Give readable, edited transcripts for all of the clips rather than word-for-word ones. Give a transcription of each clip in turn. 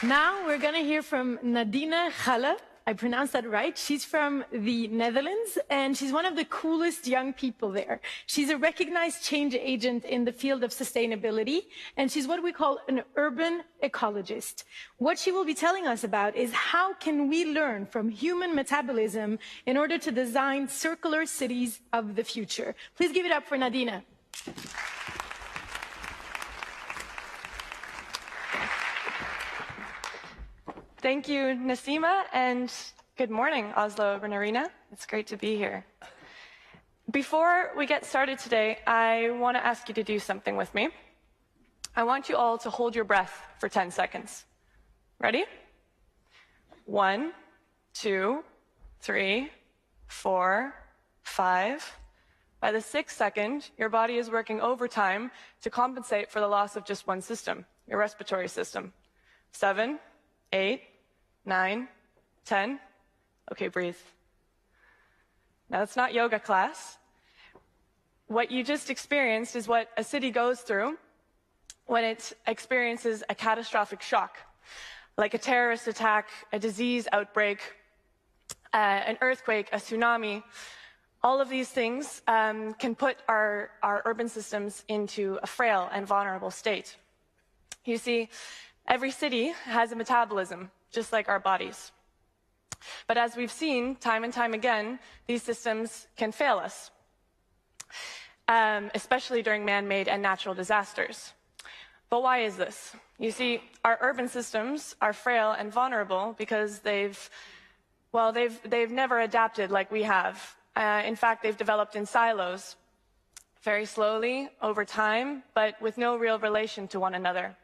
Now we're going to hear from Nadine Galle. I pronounced that right. She's from the Netherlands, and she's one of the coolest young people there. She's a recognized change agent in the field of sustainability, and she's what we call an urban ecologist. What she will be telling us about is how can we learn from human metabolism in order to design circular cities of the future. Please give it up for Nadine. Thank you, Nassima, and good morning, Oslo Urban Arena. It's great to be here. Before we get started today, I want to ask you to do something with me. I want you all to hold your breath for 10 seconds. Ready? 1, 2, 3, 4, 5. By the 6th second, your body is working overtime to compensate for the loss of just one system, your respiratory system. 7, 8, 9, 10. Okay, breathe. Now, it's not yoga class. What you just experienced is what a city goes through when it experiences a catastrophic shock, like a terrorist attack, a disease outbreak, an earthquake, a tsunami. All of these things can put our urban systems into a frail and vulnerable state. You see, every city has a metabolism, just like our bodies. But as we've seen time and time again, these systems can fail us, especially during man-made and natural disasters. But why is this? You see, our urban systems are frail and vulnerable because they've never adapted like we have. In fact, they've developed in silos, very slowly, over time, but with no real relation to one another.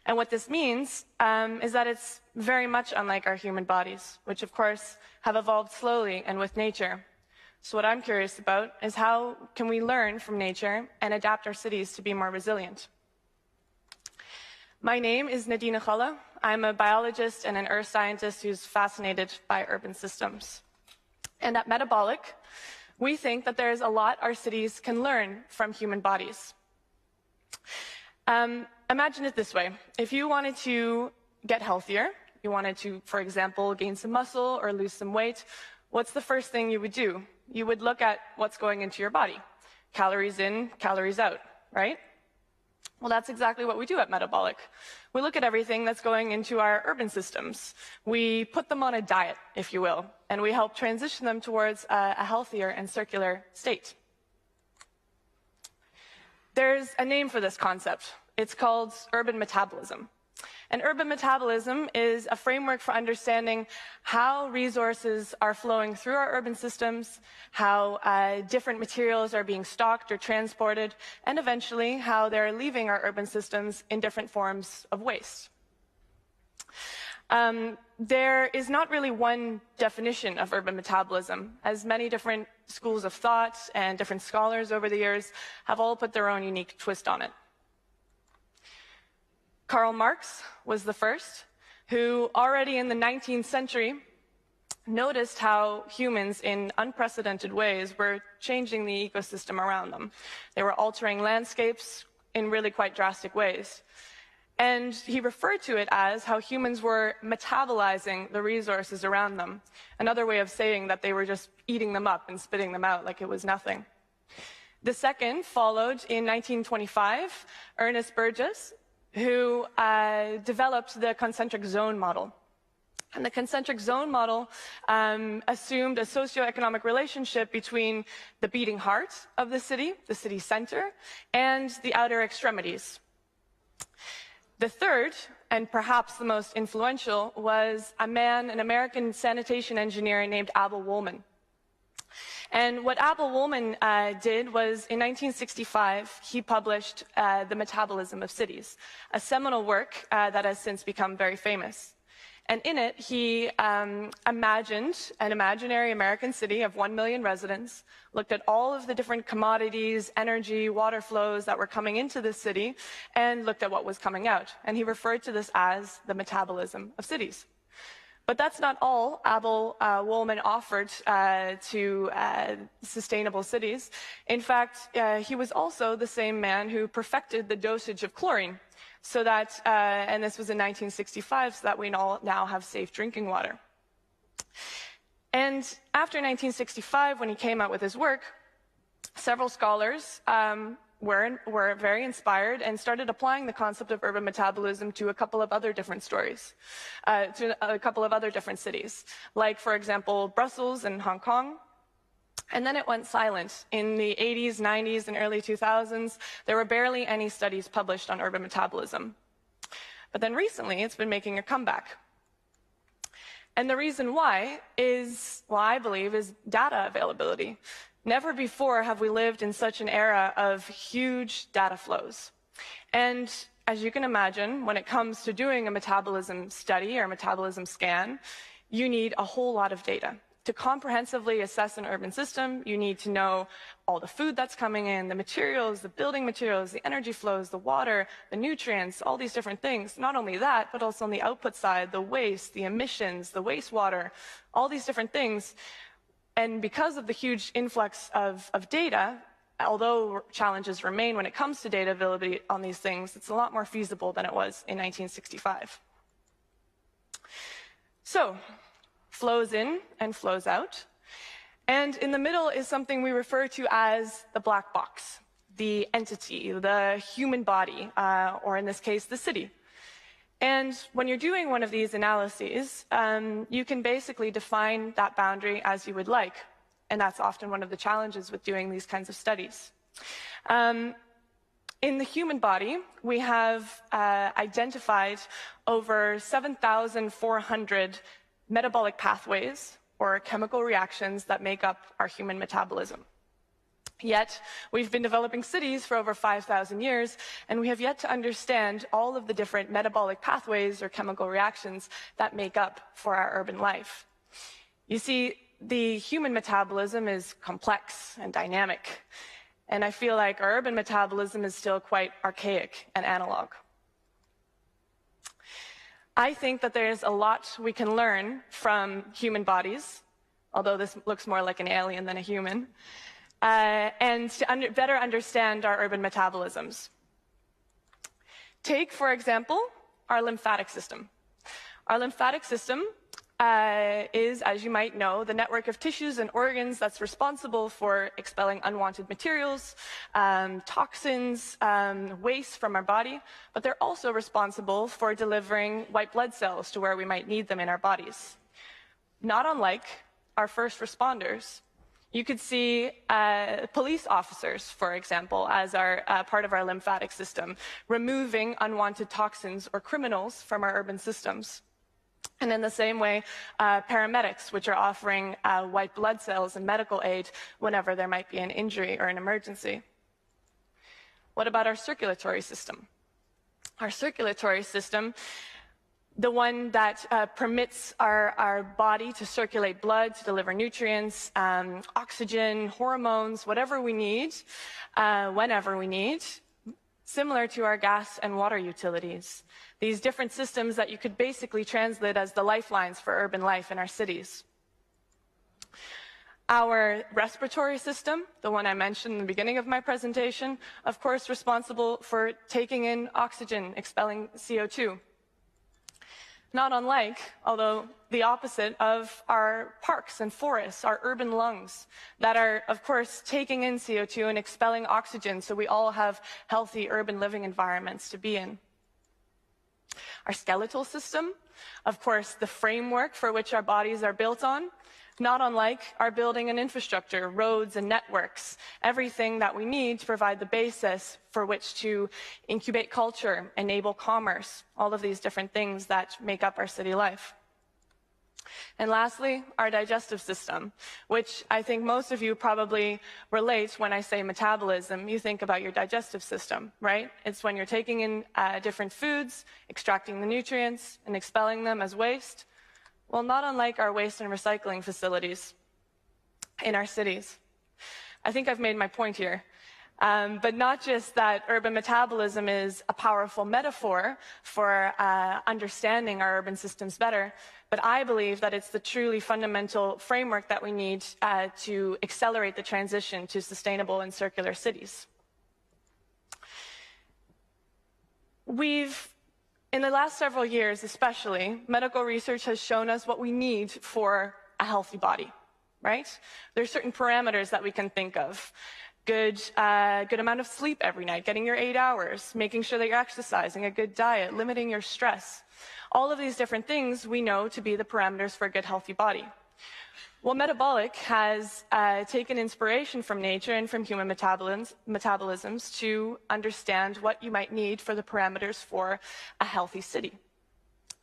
And what this means is that it's very much unlike our human bodies, which of course have evolved slowly and with nature. So what I'm curious about is how can we learn from nature and adapt our cities to be more resilient? My name is Nadine Galle. I'm a biologist and an earth scientist who's fascinated by urban systems. And at Metabolic, we think that there's a lot our cities can learn from human bodies. Imagine it this way. If you wanted to get healthier, you wanted to, for example, gain some muscle or lose some weight, what's the first thing you would do? You would look at what's going into your body. Calories in, calories out, right? Well, that's exactly what we do at Metabolic. We look at everything that's going into our urban systems. We put them on a diet, if you will, and we help transition them towards a healthier and circular state. There's a name for this concept. It's called urban metabolism. And urban metabolism is a framework for understanding how resources are flowing through our urban systems, how different materials are being stocked or transported, and eventually how they're leaving our urban systems in different forms of waste. There is not really one definition of urban metabolism, as many different schools of thought and different scholars over the years have all put their own unique twist on it. Karl Marx was the first, who already in the 19th century noticed how humans in unprecedented ways were changing the ecosystem around them. They were altering landscapes in really quite drastic ways. And he referred to it as how humans were metabolizing the resources around them. Another way of saying that they were just eating them up and spitting them out like it was nothing. The second followed in 1925, Ernest Burgess, who developed the concentric zone model. And the concentric zone model assumed a socioeconomic relationship between the beating heart of the city center, and the outer extremities. The third, and perhaps the most influential, was an American sanitation engineer named Abel Woolman. And what Abel Woolman did was, in 1965, he published The Metabolism of Cities, a seminal work that has since become very famous. And in it, he imagined an imaginary American city of 1 million residents, looked at all of the different commodities, energy, water flows that were coming into the city, and looked at what was coming out. And he referred to this as the metabolism of cities. But that's not all Abel Woolman offered to sustainable cities. In fact, he was also the same man who perfected the dosage of chlorine, so that, and this was in 1965, so that we all now have safe drinking water. And after 1965, when he came out with his work, several scholars were very inspired and started applying the concept of urban metabolism to a couple of other different stories, to a couple of other different cities, like, for example, Brussels and Hong Kong. And then it went silent. In the 80s, 90s, and early 2000s, there were barely any studies published on urban metabolism. But then recently, it's been making a comeback. And the reason why is, well, I believe, is data availability. Never before have we lived in such an era of huge data flows. And as you can imagine, when it comes to doing a metabolism study or metabolism scan, you need a whole lot of data. To comprehensively assess an urban system, you need to know all the food that's coming in, the materials, the building materials, the energy flows, the water, the nutrients, all these different things. Not only that, but also on the output side, the waste, the emissions, the wastewater, all these different things. And because of the huge influx of data, although challenges remain when it comes to data availability on these things, it's a lot more feasible than it was in 1965. So, flows in and flows out. And in the middle is something we refer to as the black box, the entity, the human body, or in this case, the city. And when you're doing one of these analyses, you can basically define that boundary as you would like. And that's often one of the challenges with doing these kinds of studies. In the human body, we have identified over 7,400 metabolic pathways or chemical reactions that make up our human metabolism. Yet, we've been developing cities for over 5,000 years, and we have yet to understand all of the different metabolic pathways or chemical reactions that make up for our urban life. You see, the human metabolism is complex and dynamic, and I feel like our urban metabolism is still quite archaic and analog. I think that there's a lot we can learn from human bodies, although this looks more like an alien than a human, and to better understand our urban metabolisms. Take, for example, our lymphatic system. Our lymphatic system is, as you might know, the network of tissues and organs that's responsible for expelling unwanted materials, toxins, waste from our body, but they're also responsible for delivering white blood cells to where we might need them in our bodies. Not unlike our first responders, you could see police officers, for example, as part of our lymphatic system, removing unwanted toxins or criminals from our urban systems. And in the same way, paramedics, which are offering white blood cells and medical aid whenever there might be an injury or an emergency. What about our circulatory system? Our circulatory system, the one that permits our body to circulate blood, to deliver nutrients, oxygen, hormones, whatever we need, whenever we need, similar to our gas and water utilities. These different systems that you could basically translate as the lifelines for urban life in our cities. Our respiratory system, the one I mentioned in the beginning of my presentation, of course responsible for taking in oxygen, expelling CO2. Not unlike, although the opposite, of our parks and forests, our urban lungs, that are, of course, taking in CO2 and expelling oxygen so we all have healthy urban living environments to be in. Our skeletal system, of course, the framework for which our bodies are built on, not unlike our building and infrastructure, roads and networks, everything that we need to provide the basis for which to incubate culture, enable commerce, all of these different things that make up our city life. And lastly, our digestive system, which I think most of you probably relate when I say metabolism. You think about your digestive system, right? It's when you're taking in different foods, extracting the nutrients, and expelling them as waste. Well, not unlike our waste and recycling facilities in our cities. I think I've made my point here. But not just that urban metabolism is a powerful metaphor for understanding our urban systems better, but I believe that it's the truly fundamental framework that we need to accelerate the transition to sustainable and circular cities. In the last several years especially, medical research has shown us what we need for a healthy body, right? There's certain parameters that we can think of. Good amount of sleep every night, getting your 8 hours, making sure that you're exercising, a good diet, limiting your stress. All of these different things we know to be the parameters for a good, healthy body. Well, metabolic has taken inspiration from nature and from human metabolisms to understand what you might need for the parameters for a healthy city.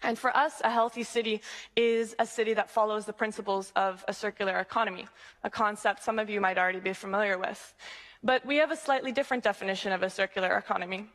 And for us, a healthy city is a city that follows the principles of a circular economy, a concept some of you might already be familiar with. But we have a slightly different definition of a circular economy.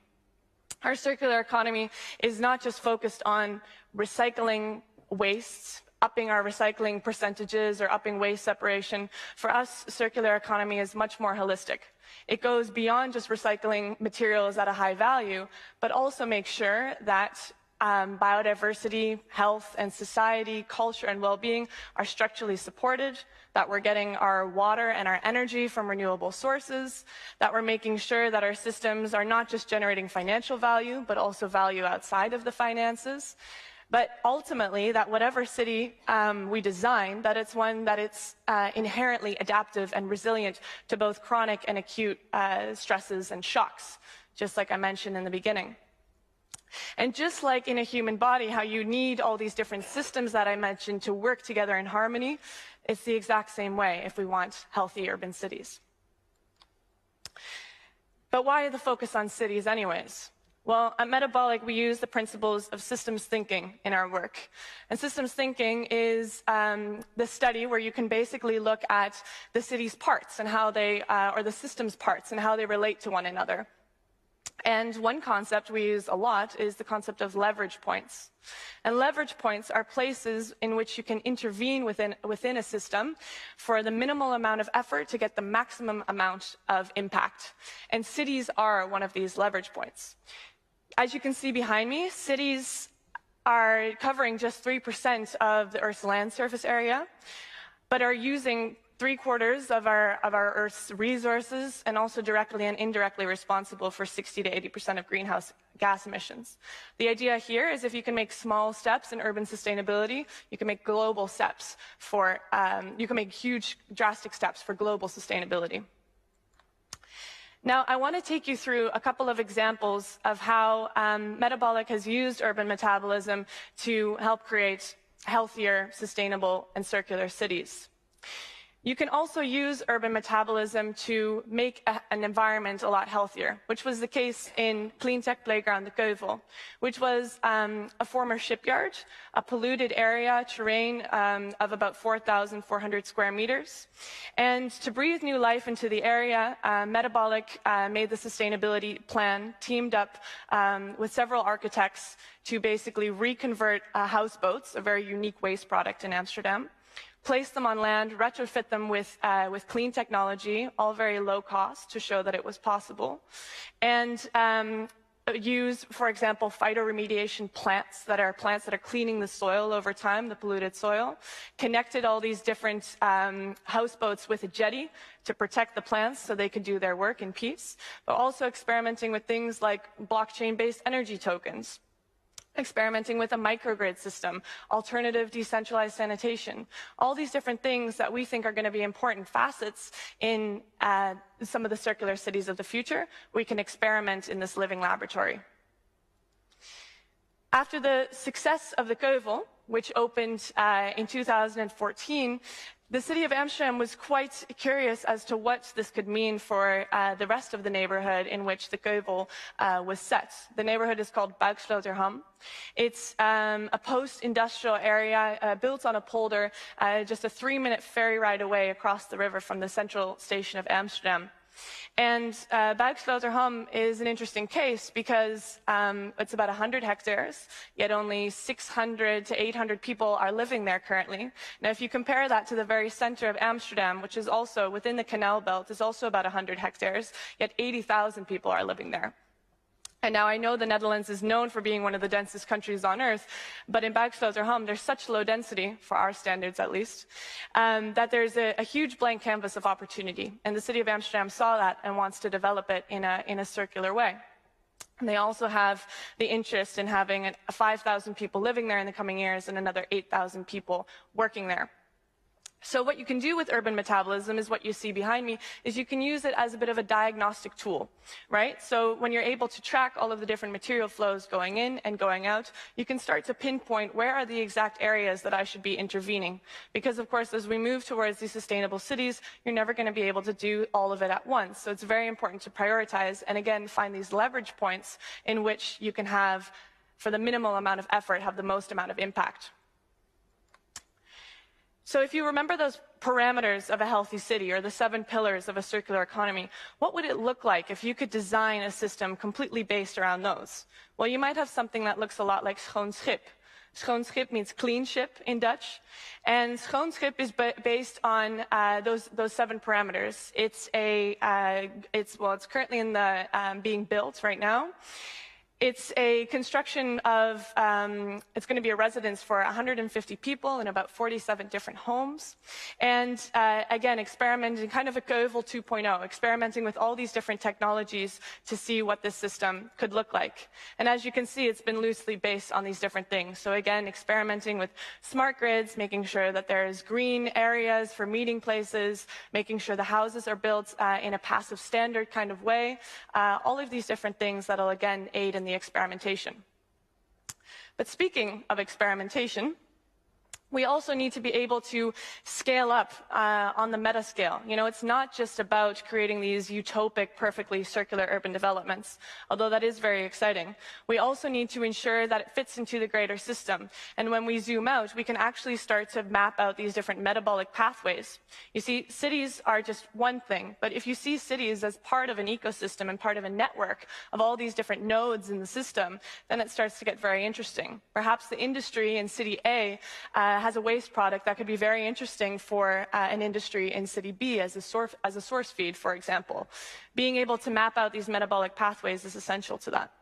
Our circular economy is not just focused on recycling wastes, upping our recycling percentages or upping waste separation. For us, circular economy is much more holistic. It goes beyond just recycling materials at a high value, but also makes sure that biodiversity, health, and society, culture, and well-being are structurally supported, that we're getting our water and our energy from renewable sources, that we're making sure that our systems are not just generating financial value, but also value outside of the finances. But ultimately, that whatever city we design, that it's one that it's inherently adaptive and resilient to both chronic and acute stresses and shocks, just like I mentioned in the beginning. And just like in a human body, how you need all these different systems that I mentioned to work together in harmony, it's the exact same way if we want healthy urban cities. But why the focus on cities anyways? Well, at Metabolic, we use the principles of systems thinking in our work. And systems thinking is the study where you can basically look at the city's parts and how they, or the system's parts and how they relate to one another. And one concept we use a lot is the concept of leverage points. And leverage points are places in which you can intervene within a system for the minimal amount of effort to get the maximum amount of impact. And cities are one of these leverage points. As you can see behind me, cities are covering just 3% of the Earth's land surface area, but are using 3/4 of our Earth's resources, and also directly and indirectly responsible for 60 to 80% of greenhouse gas emissions. The idea here is if you can make small steps in urban sustainability, you can make global steps for, you can make huge, drastic steps for global sustainability. Now, I want to take you through a couple of examples of how Metabolic has used urban metabolism to help create healthier, sustainable, and circular cities. You can also use urban metabolism to make an environment a lot healthier, which was the case in Cleantech Playground de Keuvel, which was a former shipyard, a polluted area, terrain of about 4,400 square meters. And to breathe new life into the area, Metabolic made the sustainability plan, teamed up with several architects to basically reconvert houseboats, a very unique waste product in Amsterdam, place them on land, retrofit them with clean technology, all very low cost to show that it was possible, and use, for example, phytoremediation plants that are cleaning the soil over time, the polluted soil, connected all these different houseboats with a jetty to protect the plants so they could do their work in peace, but also experimenting with things like blockchain-based energy tokens, experimenting with a microgrid system, alternative decentralized sanitation, all these different things that we think are going to be important facets in some of the circular cities of the future. We can experiment in this living laboratory. After the success of the Keuvel, which opened in 2014, the city of Amsterdam was quite curious as to what this could mean for the rest of the neighborhood in which the Keuvel was set. The neighborhood is called Buiksloterham. It's a post-industrial area built on a polder, just a 3-minute ferry ride away across the river from the central station of Amsterdam. And Bergsloterholm is an interesting case because it's about 100 hectares, yet only 600 to 800 people are living there currently. Now, if you compare that to the very center of Amsterdam, which is also within the canal belt, is also about 100 hectares, yet 80,000 people are living there. And now I know the Netherlands is known for being one of the densest countries on earth, but in Bergsloterholm, there's such low density, for our standards at least, that there's a huge blank canvas of opportunity. And the city of Amsterdam saw that and wants to develop it in a circular way. And they also have the interest in having 5,000 people living there in the coming years and another 8,000 people working there. So what you can do with urban metabolism is what you see behind me, is you can use it as a bit of a diagnostic tool, right? So when you're able to track all of the different material flows going in and going out, you can start to pinpoint where are the exact areas that I should be intervening. Because of course, as we move towards these sustainable cities, you're never going to be able to do all of it at once. So it's very important to prioritize and again, find these leverage points in which you can have, for the minimal amount of effort, have the most amount of impact. So if you remember those parameters of a healthy city or the 7 pillars of a circular economy, what would it look like if you could design a system completely based around those? Well, you might have something that looks a lot like schoon schip. Schoon schip means clean ship in Dutch, and schoon schip is based on those 7 parameters. It's currently in the being built right now. It's a construction of, it's going to be a residence for 150 people in about 47 different homes. And again, experimenting, kind of a Keuvel 2.0, experimenting with all these different technologies to see what this system could look like. And as you can see, it's been loosely based on these different things. So again, experimenting with smart grids, making sure that there's green areas for meeting places, making sure the houses are built in a passive standard kind of way. All of these different things that'll again aid in the experimentation. But speaking of experimentation, we also need to be able to scale up on the meta scale. You know, it's not just about creating these utopic, perfectly circular urban developments, although that is very exciting. We also need to ensure that it fits into the greater system. And when we zoom out, we can actually start to map out these different metabolic pathways. You see, cities are just one thing, but if you see cities as part of an ecosystem and part of a network of all these different nodes in the system, then it starts to get very interesting. Perhaps the industry in City A has a waste product that could be very interesting for an industry in City B as a source feed, for example. Being able to map out these metabolic pathways is essential to that.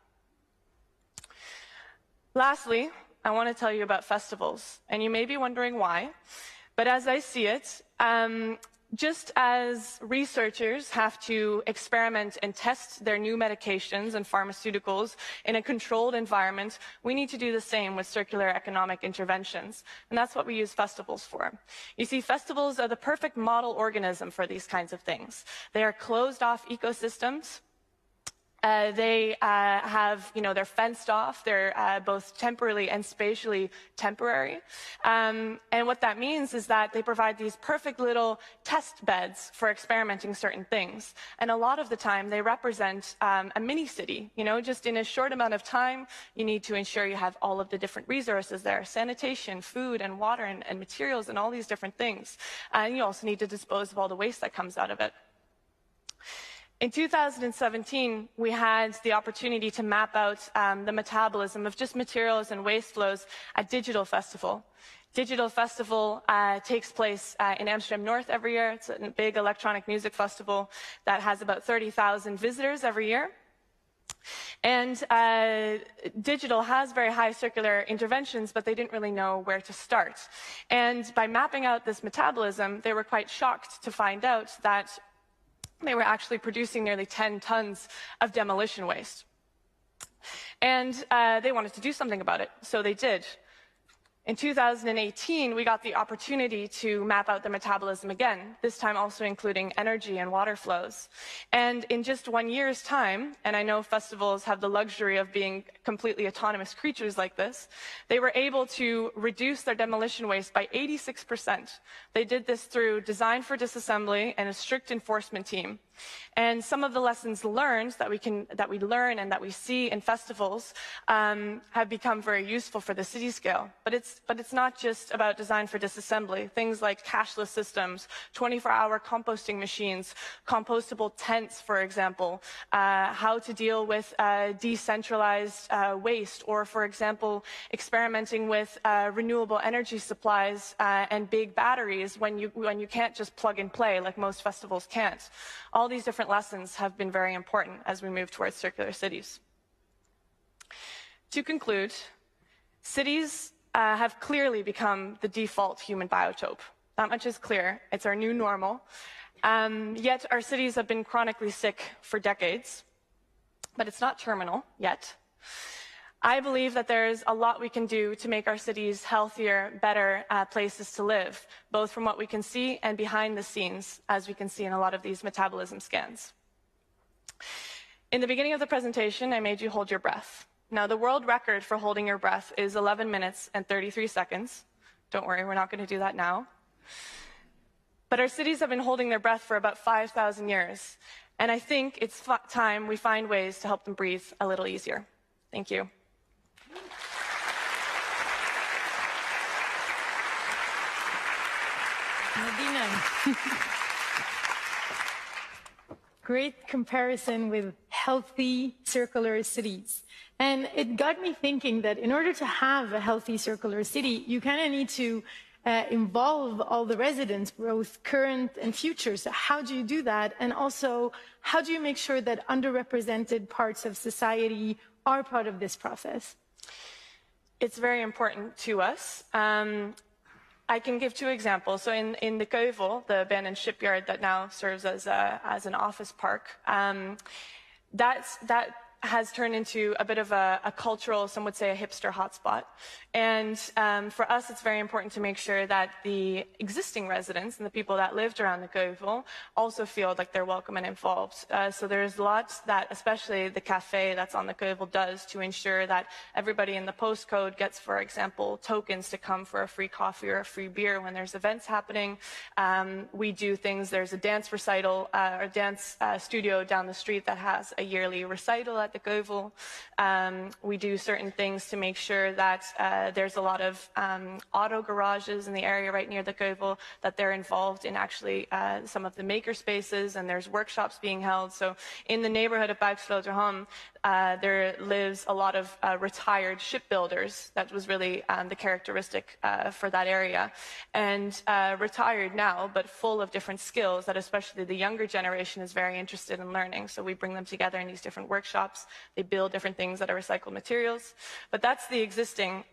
Lastly, I want to tell you about festivals, and you may be wondering why, but as I see it, just as researchers have to experiment and test their new medications and pharmaceuticals in a controlled environment, we need to do the same with circular economic interventions. And that's what we use festivals for. You see, festivals are the perfect model organism for these kinds of things. They are closed-off ecosystems. They have, you know, they're fenced off. They're both temporally and spatially temporary. And what that means is that they provide these perfect little test beds for experimenting certain things. And a lot of the time, they represent a mini city. You know, just in a short amount of time, you need to ensure you have all of the different resources there: sanitation, food, and water, and materials, and all these different things. And you also need to dispose of all the waste that comes out of it. In 2017, we had the opportunity to map out the metabolism of just materials and waste flows at Digital Festival. Digital Festival takes place in Amsterdam North every year. It's a big electronic music festival that has about 30,000 visitors every year. And Digital has very high circular interventions, but they didn't really know where to start. And by mapping out this metabolism, they were quite shocked to find out that they were actually producing nearly 10 tons of demolition waste. And they wanted to do something about it, so they did. In 2018, we got the opportunity to map out the metabolism again, this time also including energy and water flows. And in just 1 year's time, and I know festivals have the luxury of being completely autonomous creatures like this, they were able to reduce their demolition waste by 86%. They did this through design for disassembly and a strict enforcement team. And some of the lessons learned that we learn and that we see in festivals have become very useful for the city scale. But it's not just about design for disassembly. Things like cashless systems, 24-hour composting machines, compostable tents, for example, how to deal with decentralized waste, or, for example, experimenting with renewable energy supplies and big batteries when you can't just plug and play like most festivals can't. All these different lessons have been very important as we move towards circular cities. To conclude, cities have clearly become the default human biotope. That much is clear. It's our new normal. Yet our cities have been chronically sick for decades, but it's not terminal yet. I believe that there's a lot we can do to make our cities healthier, better places to live, both from what we can see and behind the scenes, as we can see in a lot of these metabolism scans. In the beginning of the presentation, I made you hold your breath. Now, the world record for holding your breath is 11 minutes and 33 seconds. Don't worry, we're not going to do that now. But our cities have been holding their breath for about 5,000 years, and I think it's time we find ways to help them breathe a little easier. Thank you. Nadine. Great comparison with healthy circular cities. And it got me thinking that in order to have a healthy circular city, you kind of need to involve all the residents, both current and future. So how do you do that? And also, how do you make sure that underrepresented parts of society are part of this process? It's very important to us. I can give two examples. So in the Keuvel, the abandoned shipyard that now serves as an office park, that has turned into a bit of a cultural, some would say a hipster hotspot. And for us, it's very important to make sure that the existing residents and the people that lived around the Keuvel also feel like they're welcome and involved. So there's lots that, especially the cafe that's on the Keuvel, does to ensure that everybody in the postcode gets, for example, tokens to come for a free coffee or a free beer when there's events happening. We do things, there's a dance recital or dance studio down the street that has a yearly recital at the Keuvel. We do certain things to make sure that there's a lot of auto garages in the area right near the Keuvel, that they're involved in actually some of the maker spaces, and there's workshops being held. So in the neighborhood of Buiksloterholm, there lives a lot of retired shipbuilders. That was really the characteristic for that area. And retired now, but full of different skills that especially the younger generation is very interested in learning. So we bring them together in these different workshops. They build different things that are recycled materials. But that's the existing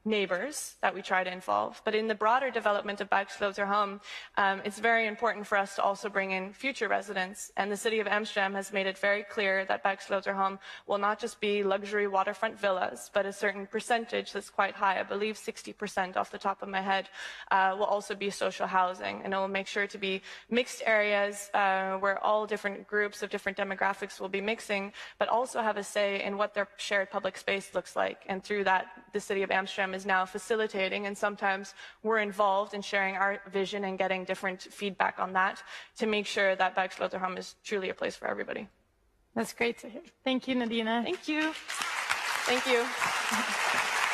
neighbors that we try to involve. But in the broader development of Buiksloterholm, it's very important for us to also bring in future residents. And the city of Amsterdam has made it very clear that Buiksloterholm will not just be luxury waterfront villas, but a certain percentage that's quite high, I believe 60% off the top of my head, will also be social housing. And it will make sure to be mixed areas where all different groups of different demographics will be mixing, but also have a say in what their shared public space looks like. And through that, the city of Amsterdam is now facilitating, and sometimes we're involved in sharing our vision and getting different feedback on that to make sure that Buiksloterholm is truly a place for everybody. That's great to hear. Thank you, Nadine. Thank you. Thank you.